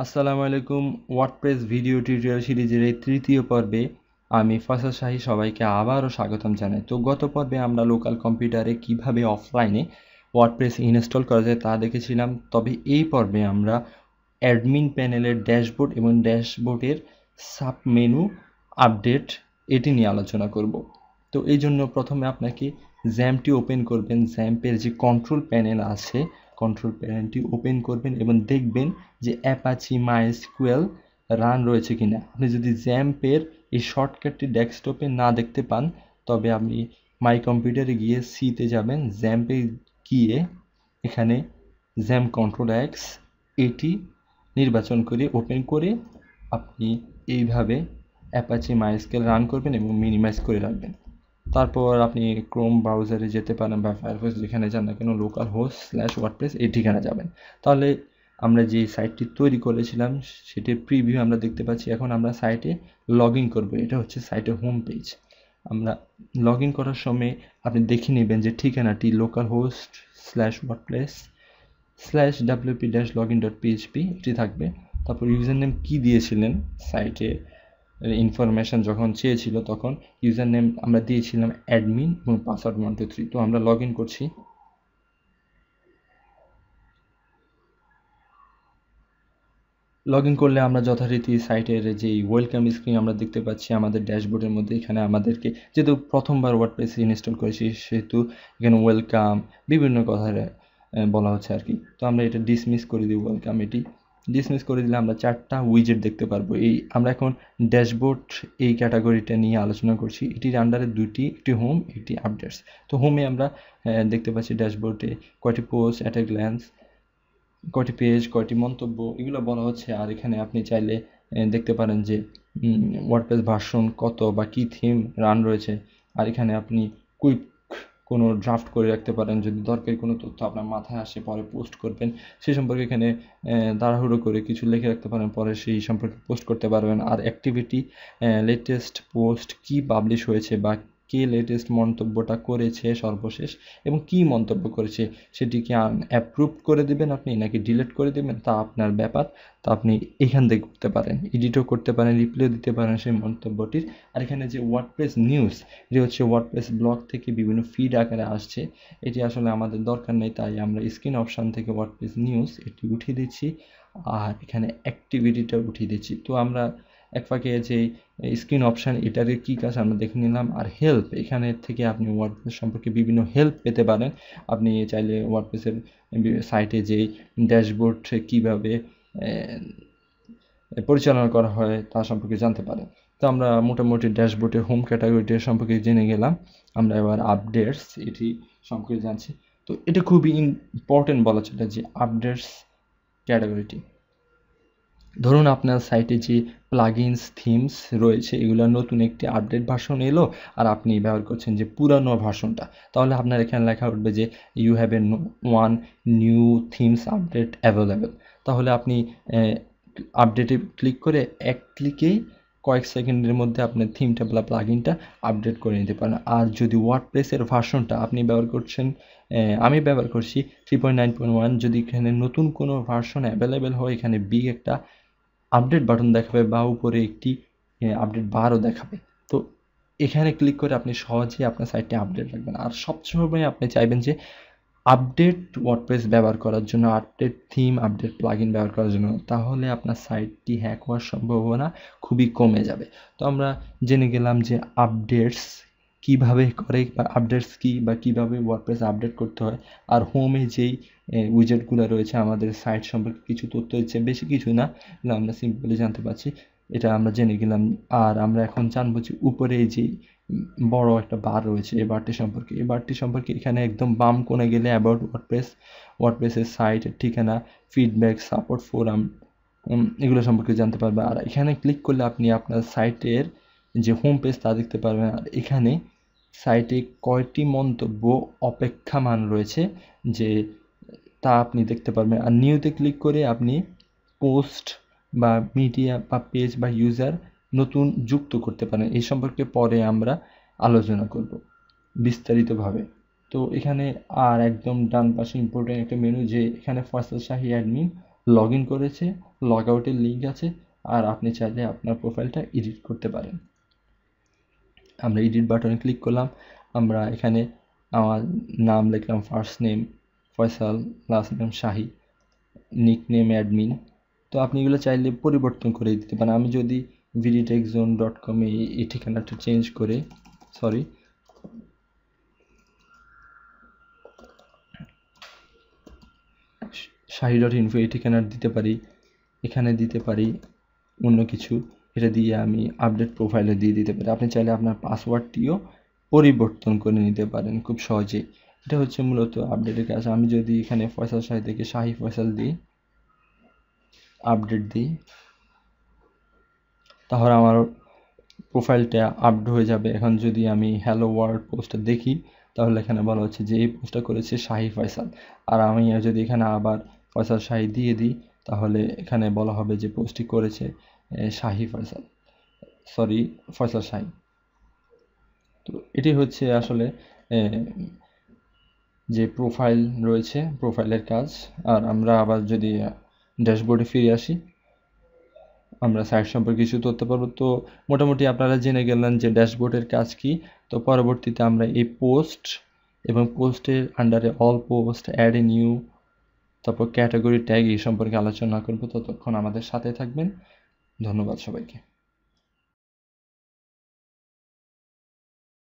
আসসালামু আলাইকুম। WordPress video tutorial সিরিজের এই তৃতীয় পর্বে আমি ফয়সাল শাহী সবাইকে আবারও স্বাগতম জানাই। তো গত পর্বে আমরা লোকাল কম্পিউটারে কিভাবে অফলাইনে ওয়ার্ডপ্রেস ইনস্টল করা যায় তা দেখেছিলাম। তবে এই পর্বে আমরা অ্যাডমিন প্যানেলের ড্যাশবোর্ড এবং ড্যাশবোর্ডের সাব মেনু আপডেট এটি নিয়ে আলোচনা করব। তো এই জন্য প্রথমে আপনাকে জ্যাম্পটি ওপেন করবেন। জ্যাম্পের যে কন্ট্রোল প্যানেল আছে, কন্ট্রোল প্যানেলটি ওপেন করবেন এবং দেখবেন যে অ্যাপাচি মাইএসকিউএল রান রয়েছে কিনা। আপনি যদি জ্যাম্পের এই শর্টকাটটি ডেস্কটপে না দেখতে পান তবে আপনি মাই কম্পিউটারে গিয়ে সিতে যাবেন, জ্যাম্পে গিয়ে এখানে জ্যাম্প কন্ট্রোল এক্স এটি নির্বাচন করে ওপেন করে আপনি এইভাবে অ্যাপাচি মাইএসকিউএল রান করবেন এবং মিনিমাইজ করে রাখবেন। তারপর আপনি ক্রোম ব্রাউজারে যেতে পারেন বা ফায়ারফক্স, যেখানে যান না কেন লোকাল হোস্ট /ওয়ার্ডপ্রেস এই ঠিকানা যাবেন। তাহলে আমরা যে সাইটটি তৈরি করেছিলাম সেটির প্রিভিউ আমরা দেখতে পাচ্ছি। এখন আমরা সাইটে লগ ইন করবো। এটা হচ্ছে সাইটের হোম পেজ। আমরা লগ ইন করার সময় আপনি দেখে নেবেন যে ঠিকানাটি লোকাল হোস্ট /ওয়ার্ডপ্রেস /wp-login.php এটি থাকবে। তারপর ইউজার নেম কী দিয়েছিলেন, সাইটে ইনফরমেশান যখন চেয়েছিল তখন ইউজার নেম আমরা দিয়েছিলাম অ্যাডমিন এবং পাসওয়ার্ড 123। তো আমরা লগ ইন করছি। লগ ইন করলে আমরা যথারীতি সাইটের যেই ওয়েলকাম স্ক্রিন আমরা দেখতে পাচ্ছি আমাদের ড্যাশবোর্ডের মধ্যে। এখানে আমাদেরকে যেহেতু প্রথমবার ওয়ার্ডপ্রেস ইনস্টল করেছি সেহেতু এখানে ওয়েলকাম বিভিন্ন কথা বলা হচ্ছে আর কি। তো আমরা এটা ডিসমিস করে দিই। ওয়েলকাম এটি ডিসমিস করে দিলে আমরা 4টা উইজেট দেখতে পারবো। এই আমরা এখন ড্যাশবোর্ড এই ক্যাটাগরিটা নিয়ে আলোচনা করছি। এটির আন্ডারে দুটি, একটি হোম একটি আপডেটস। তো হোমে আমরা দেখতে পাচ্ছি ড্যাশবোর্ডে কয়টি পোস্ট, অ্যাট এ গ্ল্যান্স, কয়টি পেজ, কয়টি মন্তব্য, এগুলো বলা হচ্ছে। আর এখানে আপনি চাইলে দেখতে পারেন যে ওয়ার্ডপ্রেস ভার্সন কত বা কী থিম রান রয়েছে। আর এখানে আপনি কুইক কোনো ড্রাফট করে রাখতে পারেন, যদি দরকারি কোনো তথ্য আপনার মাথায় আসে পরে পোস্ট করবেন সেই সম্পর্কে এখানে তাড়াহুড়ো করে কিছু লিখে রাখতে পারেন, পরে সেই সম্পর্কে পোস্ট করতে পারবেন। আর অ্যাক্টিভিটি, লেটেস্ট পোস্ট কী পাবলিশ হয়েছে বা কে লেটেস্ট মন্তব্যটা করেছে সর্বশেষ এবং কী মন্তব্য করেছে সেটিকে অ্যাপ্রুভ করে দেবেন আপনি নাকি ডিলিট করে দেবেন তা আপনার ব্যাপার। তা আপনি এখান থেকে করতে পারেন, এডিটও করতে পারেন, রিপ্লাই দিতে পারেন সেই মন্তব্যটির। আর এখানে যে ওয়ার্ডপ্রেস নিউজ, এটি হচ্ছে ওয়ার্ডপ্রেস ব্লগ থেকে বিভিন্ন ফিড আকারে আসছে। এটি আসলে আমাদের দরকার নেই, তাই আমরা স্ক্রিন অপশান থেকে ওয়ার্ডপ্রেস নিউজ এটি উঠিয়ে দিচ্ছি আর এখানে অ্যাক্টিভিটিটা উঠিয়ে দিচ্ছি। তো আমরা এক ফাঁকে যে স্ক্রিন অপশান এটার কী কাজ আমরা দেখে নিলাম। আর হেল্প, এখানে থেকে আপনি ওয়ার্ডপ্রেস সম্পর্কে বিভিন্ন হেল্প পেতে পারেন। আপনি চাইলে ওয়ার্ডপ্রেসের সাইটে যে ড্যাশবোর্ড কীভাবে পরিচালনা করা হয় তা সম্পর্কে জানতে পারেন। তো আমরা মোটামুটি ড্যাশবোর্ডের হোম ক্যাটাগরিটি সম্পর্কে জেনে গেলাম। আমরা এবার আপডেটস এটি সম্পর্কে জানছি। তো এটা খুবই ইম্পর্টেন্ট বলা চলে যে আপডেটস ক্যাটাগরিটি। ধরুন আপনার সাইটে যে প্লাগইনস থিমস রয়েছে এগুলো নতুন একটি আপডেট ভার্সন এলো আর আপনি ব্যবহার করছেন যে পুরানো ভার্সনটা, তাহলে আপনার এখানে লেখা উঠবে যে you have a one new themes update available. তাহলে আপনি আপডেটে ক্লিক করে এক ক্লিকেই কয়েক সেকেন্ডের মধ্যে আপনার থিমটা বা প্লাগইনটা আপডেট করে নিতে পারেন। আর যদি ওয়ার্ডপ্রেসের ভার্সনটা আপনি ব্যবহার করছেন, আমি ব্যবহার করছি 3.9.1, যদি এখানে নতুন কোনো ভার্সন অ্যাভেলেবেল হয় এখানে বিগ একটা আপডেট বাটন দেখাবে বা উপরে একটি আপডেট বারও দেখাবে। তো এখানে ক্লিক করে আপনি সহজেই আপনার সাইটে আপডেট রাখবেন। আর সবসময় আপনি চাইবেন যে আপডেট ওয়ার্ডপ্রেস ব্যবহার করার জন্য, আপডেট থিম, আপডেট প্লাগইন ব্যবহার করার জন্য, তাহলে আপনার সাইটটি হ্যাক হওয়ার সম্ভাবনা খুবই কমে যাবে। তো আমরা জেনে গেলাম যে আপডেটস কীভাবে করে বা আপডেটস কী বা কীভাবে ওয়ার্ডপ্রেস আপডেট করতে হয়। আর হোমে যেই উইজেটগুলো রয়েছে আমাদের সাইট সম্পর্কে কিছু তথ্য দিচ্ছে, বেশি কিছু না, আমরা সিম্পলি জানতে পারছি, এটা আমরা জেনে গেলাম। আর আমরা এখন জানবো যে উপরে যে বড় একটা বার রয়েছে এই বারটি সম্পর্কে এখানে একদম বাম কোণে গেলে অ্যাবাউট ওয়ার্ডপ্রেস, ওয়ার্ডপ্রেসের সাইটের ঠিকানা, ফিডব্যাক, সাপোর্ট ফোরাম, এগুলো সম্পর্কে জানতে পারবে। আর এখানে ক্লিক করলে আপনি আপনার সাইটের যে হোম পেজ তা দেখতে পারবেন। আর এখানে সাইটে কয়টি মন্তব্য অপেক্ষামান রয়েছে যে তা আপনি দেখতে পারবেন। আর নিউতে ক্লিক করে আপনি পোস্ট বা মিডিয়া বা পেজ বা ইউজার নতুন যুক্ত করতে পারেন। এই সম্পর্কে পরে আমরা আলোচনা করব বিস্তারিতভাবে। তো এখানে আর একদম ডান পাশে ইম্পর্টেন্ট একটা মেনু, যে এখানে ফয়সাল শাহী অ্যাডমিন লগ ইন করেছে, লগ আউটের লিঙ্ক আছে, আর আপনি চাইলে আপনার প্রোফাইলটা এডিট করতে পারেন। আমরা এডিট বাটনে ক্লিক করলাম, আমরা এখানে আমার নাম লিখলাম, first name Faisal, last name Shahi, nickname admin. তো আপনি এগুলো চাইলে পরিবর্তন করে দিতে পারেন। আমি যদি vidtechzone.com এই ঠিকানাটা চেঞ্জ করে, সরি, shahi.info এই ঠিকানা দিতে পারি, এখানে দিতে পারি অন্য কিছু, এটা দিয়ে আমি আপডেট প্রোফাইলে দিয়ে দিতে পারি। আপনি চাইলে আপনার পাসওয়ার্ডটিও পরিবর্তন করে নিতে পারেন খুব সহজেই। এটা হচ্ছে মূলত আপডেটের কাজ। আমি যদি এখানে ফয়সাল শাহি থেকে শাহি ফয়সাল দিই, আপডেট দিই, তাহলে আমার প্রোফাইলটা আপডেট হয়ে যাবে। এখন যদি আমি হ্যালো ওয়ার্ল্ড পোস্টটা দেখি, তাহলে এখানে বলা হচ্ছে যে এই পোস্টটা করেছে শাহি ফয়সাল। আর আমি যদি এখানে আবার ফয়সাল শাহি দিয়ে দিই, তাহলে এখানে বলা হবে যে পোস্টটি করেছে শাহি ফয়সাল, সরি ফয়সাল শাহি। তো এটি হচ্ছে আসলে যে প্রোফাইল রয়েছে, প্রোফাইলের কাজ। আর আমরা আবার যদি ড্যাশবোর্ডে ফিরে আসি, আমরা সাইট সম্পর্কে কিছু তথ্য পাবো। তো মোটামুটি আপনারা জেনে গেলেন যে ড্যাশবোর্ডের কাজ কি। তো পরবর্তীতে আমরা এই পোস্ট এবং পোস্টের আন্ডারে all post, add a new, তারপর ক্যাটাগরি ট্যাগ এই সম্পর্কে আলোচনা করব। ততক্ষণ আমাদের সাথে থাকবেন। ধন্যবাদ সবাইকে।